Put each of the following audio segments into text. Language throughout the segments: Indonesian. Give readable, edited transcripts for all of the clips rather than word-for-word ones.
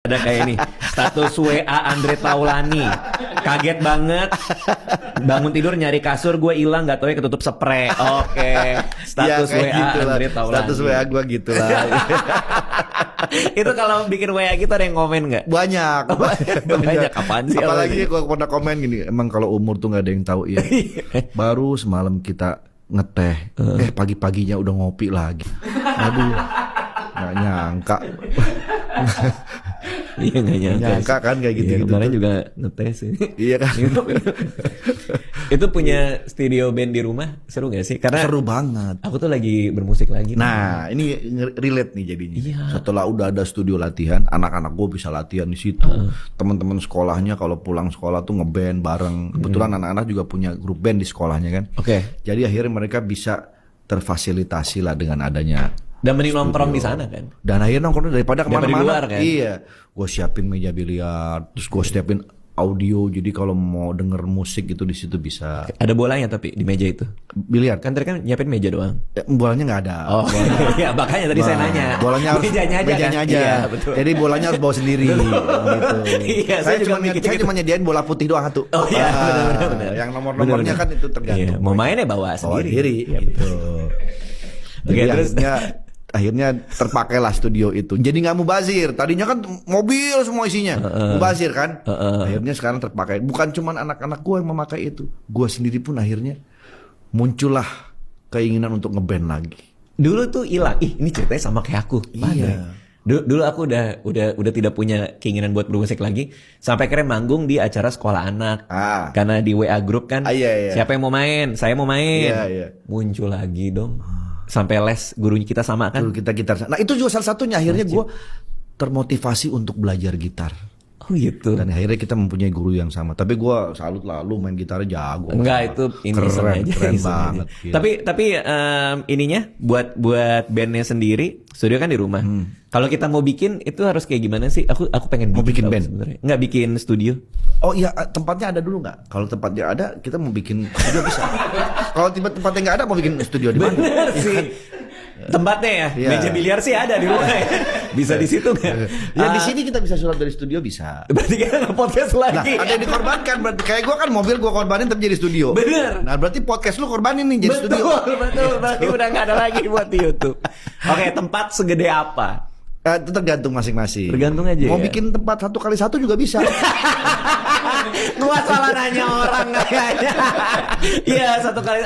Ada kayak nih, status WA Andre Taulani. Kaget banget. Bangun tidur nyari kasur, gue hilang, gak tau ya ketutup spray. Oke. Status Ya, WA gitu lah. Andre Taulani. Status WA gue gitu lah. Itu kalau bikin WA kita ada yang komen gak? Banyak. Banyak apaan sih? Apalagi gue pernah komen gini, emang kalau umur tuh gak ada yang tahu ya. Baru semalam kita ngeteh, pagi-paginya udah ngopi lagi. Aduh, gak nyangka. Iya gak Nyangka kan kayak gitu. Iya, kemarin juga ngetes sih. Iya kan. Itu punya studio band di rumah seru gak sih? Karena Seru banget. aku tuh lagi bermusik lagi. Nah, ini relate nih jadinya. Iya. Setelah udah ada studio latihan, anak-anak gue bisa latihan di situ. Teman-teman sekolahnya kalau pulang sekolah tuh ngeband bareng. Kebetulan anak-anak juga punya grup band di sekolahnya kan. Oke. Jadi akhirnya mereka bisa terfasilitasi lah dengan adanya. Dan mending nongkrong di sana kan. Dan akhirnya nongkrong daripada Daripada di kemana-mana. luar, kan? Iya. Gue siapin meja biliar, terus gue siapin audio. Jadi kalau mau denger musik itu di situ bisa. Ada bolanya tapi di meja itu. Biliar Kan tadi kan nyiapin meja doang. bolanya nggak ada. Oh iya, makanya tadi saya nanya. Bolanya harus mejanya aja. mejanya kan? aja. Iya, betul. Jadi bolanya harus bawa sendiri gitu. Iya, saya juga mikir saya gitu. cuma nyediain bola putih doang satu. Oh iya, benar. Yang nomor-nomornya kan itu tergantung. Iya, mau mainnya bawa Bawa sendiri. sendiri Iya, gitu. Oke, Jadi terus akhirnya terpakailah studio itu. Jadi nggak mubazir. Tadinya kan mobil semua isinya. Mubazir kan. Akhirnya sekarang terpakai. Bukan cuma anak-anak gue yang memakai itu. Gue sendiri pun akhirnya muncullah keinginan untuk ngeband lagi. dulu tuh hilang. Ih, ini ceritanya sama kayak aku. Iya. Dulu aku udah tidak punya keinginan buat bermusik lagi sampai akhirnya manggung di acara sekolah anak. Karena di WA grup kan. Iya. Siapa yang mau main? Saya mau main. Iya. Muncul lagi dong. Sampai les gurunya kita sama kan. Dulu kita gitar. Nah itu juga salah satunya akhirnya gue termotivasi untuk belajar gitar. Oh gitu. Dan akhirnya kita mempunyai guru yang sama. Tapi gue salut lah, lu main gitarnya jago. Enggak, itu ini keren, aja, keren iseng banget. aja. Gitu. Tapi ininya buat bandnya sendiri, studio kan di rumah. Kalau kita mau bikin itu harus kayak gimana sih? Aku pengen Mau bikin tahu band? sebenarnya. Enggak bikin studio. Oh iya, tempatnya ada dulu nggak? Kalau tempatnya ada, kita mau bikin studio bisa. Kalau tempatnya nggak ada, mau bikin studio di mana? Bener sih. Tempatnya ya, Iya. meja biliar sih ada di rumah ya. Bisa di situ nggak? Ya di sini kita bisa sulap dari studio bisa. Berarti kita nge-podcast Nah, lagi. ada yang dikorbankan. Berarti kayak gue kan mobil gue korbanin tapi jadi studio. Bener. Nah, berarti podcast lu korbanin nih jadi studio. Betul. Berarti udah nggak ada lagi buat di YouTube. Oke, tempat segede apa? Itu tergantung masing-masing. Tergantung aja Mau ya? bikin tempat 1x1 juga bisa. Gua salah nanya orang kayaknya. Iya, satu kali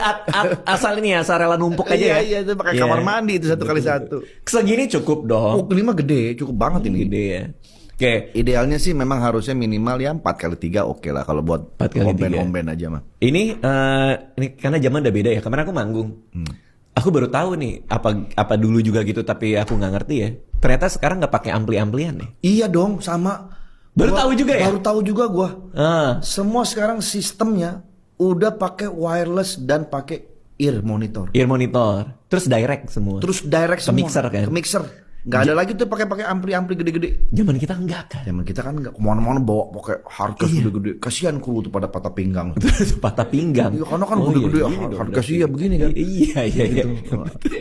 asal ini ya, asal rela numpuk aja ya. Iya, itu pakai Iya. kamar mandi itu 1x1. Segini cukup dong. Oh, ini mah gede, cukup banget ini. Gede ya. Oke. Idealnya sih memang harusnya minimal ya 4x3 oke lah kalau buat 4x3. home band aja mah. Ini karena zaman udah beda ya. Kemarin aku manggung. Aku baru tahu nih apa dulu juga gitu tapi aku nggak ngerti ya. Ternyata sekarang nggak pakai ampli-amplian nih. Iya dong, sama. Baru tahu juga ya? Baru tahu juga gua. Ah. Semua sekarang sistemnya udah pakai wireless dan pakai ear monitor. Ear monitor. Terus direct semua. Terus direct Ke semua. mixer kan? Ke mixer. Nggak ada lagi tuh pakai ampli-ampli gede-gede. Zaman kita enggak kan. Zaman kita kan nggak kemana-mana bawa pakai hardcase gede-gede. Kasihan kru tuh pada patah pinggang. Terus patah pinggang. Iya, karena kan gede-gede hardcase iya begini kan. Iya.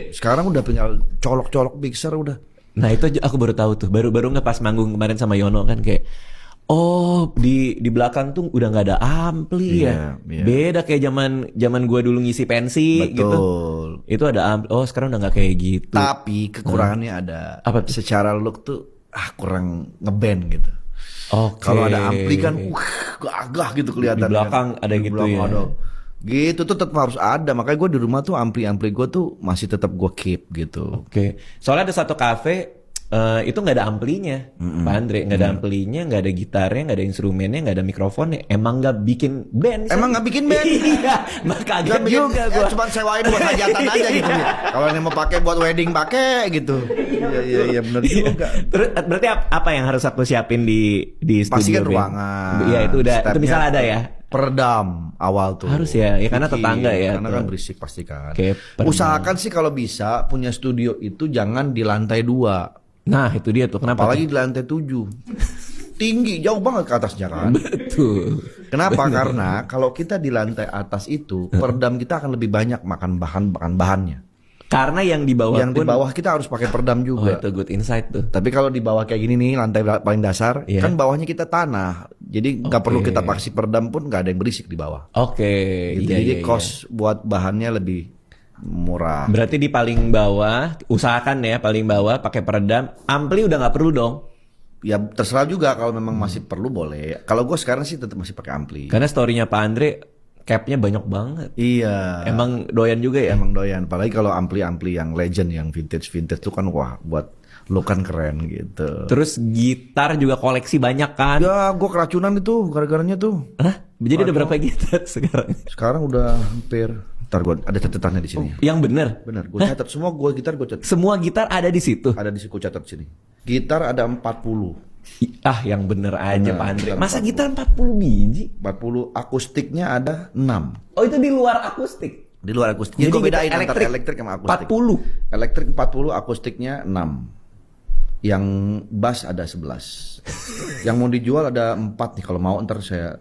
Sekarang udah tinggal colok-colok mixer udah. Nah itu aku baru tahu tuh, baru nggak pas manggung kemarin sama Yono kan kayak, oh di belakang tuh udah nggak ada ampli ya, Iya. beda kayak zaman gua dulu ngisi pensi gitu, Betul. itu ada ampli, oh sekarang udah nggak kayak gitu. Tapi kekurangannya ada. Apa tuh? Secara look tuh kurang ngeband gitu. Oke. Kalau ada ampli kan gagah gitu kelihatan. Di belakang kan. ada Di gitu belakang ya. ada. Gitu tuh tetap harus ada. Makanya gue di rumah tuh ampli-ampli gue tuh masih tetap gue keep gitu. Oke, soalnya ada satu kafe itu nggak ada amplinya, Pak Andre, nggak ada amplinya, nggak ada gitarnya, nggak ada instrumennya, nggak ada mikrofonnya, emang nggak bikin band. Emang nggak bikin band? Iya, mah kaget juga gua. Cuma sewain buat hajatan aja gitu. Kalau yang mau pakai buat wedding pakai gitu. Iya benar juga. Terus berarti apa yang harus aku siapin di studio? Pasti kan band? ruangan. Iya itu udah, itu Stepnya misalnya ada ya. Peredam awal tuh. Harus ya karena Dikit, tetangga ya. Karena tuh. kan berisik pasti kan. Oke, peredam. Usahakan sih kalau bisa punya studio itu jangan di lantai 2. Nah itu dia tuh kenapa? Apalagi di lantai 7. Tinggi, jauh banget ke atasnya kan. Betul. Kenapa? Karena kalau kita di lantai atas itu, peredam kita akan lebih banyak makan bahannya. Karena yang di bawah Yang di pun, bawah kita harus pakai peredam oh juga. itu good insight tuh. Tapi kalau di bawah kayak gini nih, lantai paling dasar, Iya. kan bawahnya kita tanah. Jadi nggak Oke. perlu kita pakai peredam pun nggak ada yang berisik di bawah. Oke, Gitu. iya, Jadi iya, iya. cost buat bahannya lebih murah. Berarti di paling bawah, usahakan ya paling bawah pakai peredam. Ampli udah nggak perlu dong. Ya terserah juga kalau memang masih perlu boleh. Kalau gue sekarang sih tetap masih pakai ampli. Karena story-nya Pak Andre, capnya banyak banget. Iya. Emang doyan juga ya? Emang doyan. Apalagi kalau ampli-ampli yang legend, yang vintage tuh kan wah buat lo kan keren gitu. Terus gitar juga koleksi banyak kan? Ya gue keracunan itu gara-garanya tuh. Hah? Jadi ada berapa gitar sekarang? Sekarang udah hampir. Ntar gue ada catatannya di sini. Yang bener? Benar, gue catat semua gitar gue catat. Semua gitar ada di situ? Ada di siku catat sini. Gitar ada 40. Yang bener aja Bener, Pak Andre. gitar Masa gitar 40 biji? 40 akustiknya ada 6. Oh itu di luar akustik? Di luar akustik. Jadi Jadi gue bedain gitar antara elektrik sama akustik. 40? Elektrik 40, akustiknya 6. Yang bass ada 11. Yang mau dijual ada 4 nih. Kalau mau ntar saya.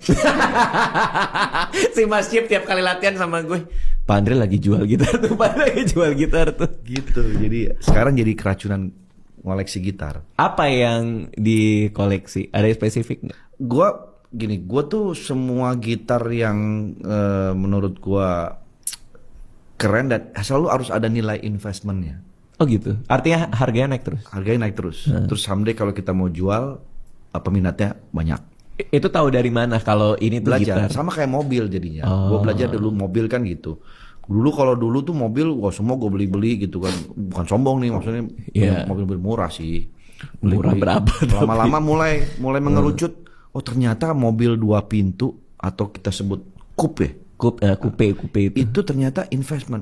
Si Mas Chip tiap kali latihan sama gue, Pak Andre lagi jual gitar tuh, Pak Andre lagi jual gitar tuh. Gitu. Jadi sekarang jadi keracunan ngoleksi gitar. Apa yang dikoleksi? Ada yang spesifik nggak? Gue tuh semua gitar yang menurut gue keren dan selalu harus ada nilai investmentnya. Oh gitu. Artinya harganya naik terus. Harganya naik terus. Terus someday kalau kita mau jual, peminatnya banyak. Itu tahu dari mana kalau ini tuh Belajar gitar? sama kayak mobil jadinya. Oh. Gue belajar dulu mobil kan gitu. Kalau dulu tuh mobil, wah semua gue beli gitu kan. Bukan sombong nih maksudnya. Iya. Mobil murah sih. Murah berapa? Lama-lama mulai mengerucut. Oh ternyata mobil 2 pintu atau kita sebut coupe Coupe itu. itu ternyata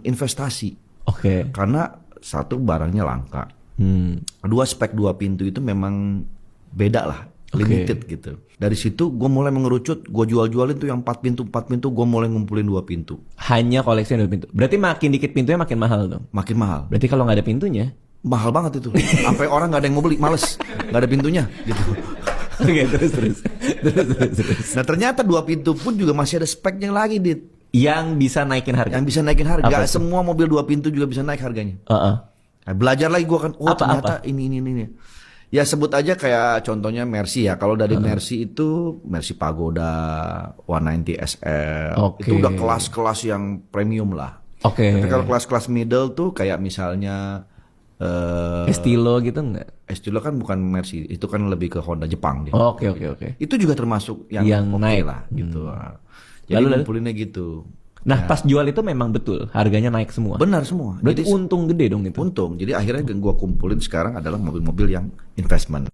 investasi. Oke. Karena satu barangnya langka. Hmm. Kedua spek 2 pintu itu memang beda lah. Oke. Limited gitu. Dari situ gue mulai mengerucut, gue jual-jualin tuh yang 4 pintu, gue mulai ngumpulin 2 pintu. Hanya koleksi 2 pintu. Berarti makin dikit pintunya makin mahal dong. Makin mahal. Berarti kalau nggak ada pintunya, Mahal banget itu. Sampai orang nggak ada yang mau beli, males. Nggak ada pintunya gitu. oke terus. Nah ternyata 2 pintu pun juga masih ada speknya lagi, Dit. Yang bisa naikin harga. Yang bisa naikin harga. Apa Nggak itu? semua mobil 2 pintu juga bisa naik harganya. Heeh. Nah, belajar lagi gue kan, oh Apa? ternyata ini. Ya sebut aja kayak contohnya Mercy ya. Kalau dari Mercy itu Mercy Pagoda 190 SL. Oke. Itu udah kelas-kelas yang premium lah. Oke. Tapi kalau kelas-kelas middle tuh kayak misalnya Estilo gitu nggak? Estilo kan bukan Mercy, itu kan lebih ke Honda Jepang dia. Oke. Itu juga termasuk yang oke naik. lah gitu. Jadi Lalu? ngumpulinnya gitu. Nah pas jual itu memang betul harganya naik semua. Benar semua. Berarti Jadi untung gede dong itu. untung. Jadi akhirnya gua kumpulin sekarang adalah mobil-mobil yang investment.